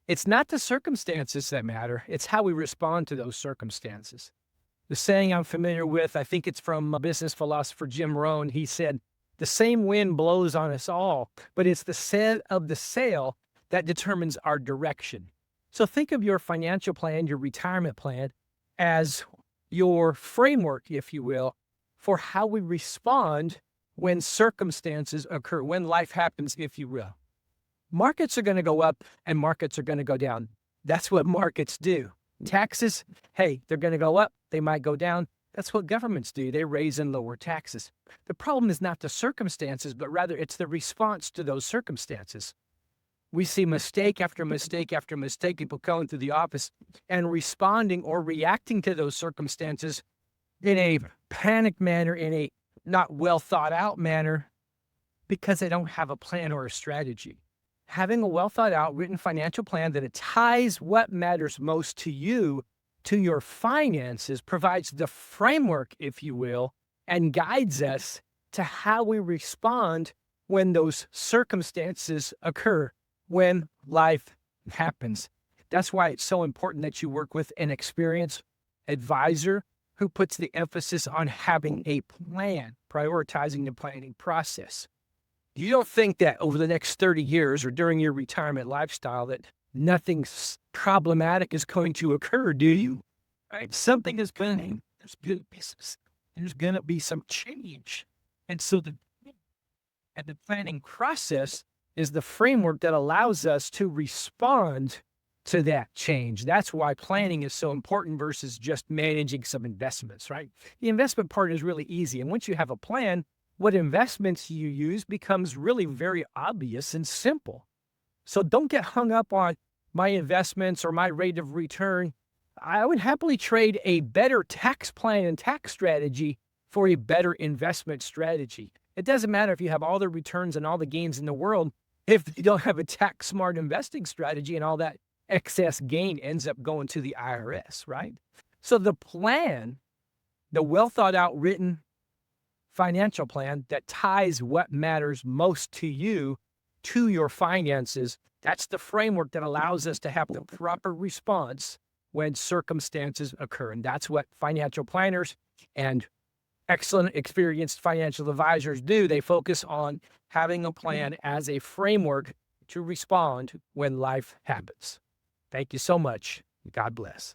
It's not the circumstances that matter. It's how we respond to those circumstances. The saying I'm familiar with, I think it's from a business philosopher, Jim Rohn. He said, the same wind blows on us all, but it's the set of the sail that determines our direction. So think of your financial plan, your retirement plan, as your framework, if you will, for how we respond when circumstances occur, when life happens, if you will. Markets are going to go up and markets are going to go down. That's what markets do. Taxes, hey, they're going to go up. They might go down. That's what governments do. They raise and lower taxes. The problem is not the circumstances, but rather it's the response to those circumstances. We see mistake after mistake after mistake, people going through the office and responding or reacting to those circumstances in a panicked manner, in a not well thought out manner, because they don't have a plan or a strategy. Having a well thought out written financial plan that ties what matters most to you, to your finances, provides the framework, if you will, and guides us to how we respond when those circumstances occur, when life happens. That's why it's so important that you work with an experienced advisor who puts the emphasis on having a plan, prioritizing the planning process. You don't think that over the next 30 years or during your retirement lifestyle that nothing problematic is going to occur, do you? Right? Something is going to, there's going to be some change. And so the planning process is the framework that allows us to respond to that change. That's why planning is so important versus just managing some investments, right? The investment part is really easy. And once you have a plan, what investments you use becomes really very obvious and simple. So don't get hung up on my investments or my rate of return. I would happily trade a better tax plan and tax strategy for a better investment strategy. It doesn't matter if you have all the returns and all the gains in the world if you don't have a tax smart investing strategy and all that excess gain ends up going to the IRS, right? So the plan, the well thought out written financial plan that ties what matters most to you, to your finances, that's the framework that allows us to have the proper response when circumstances occur. And that's what financial planners and excellent experienced financial advisors do. They focus on having a plan as a framework to respond when life happens. Thank you so much. God bless.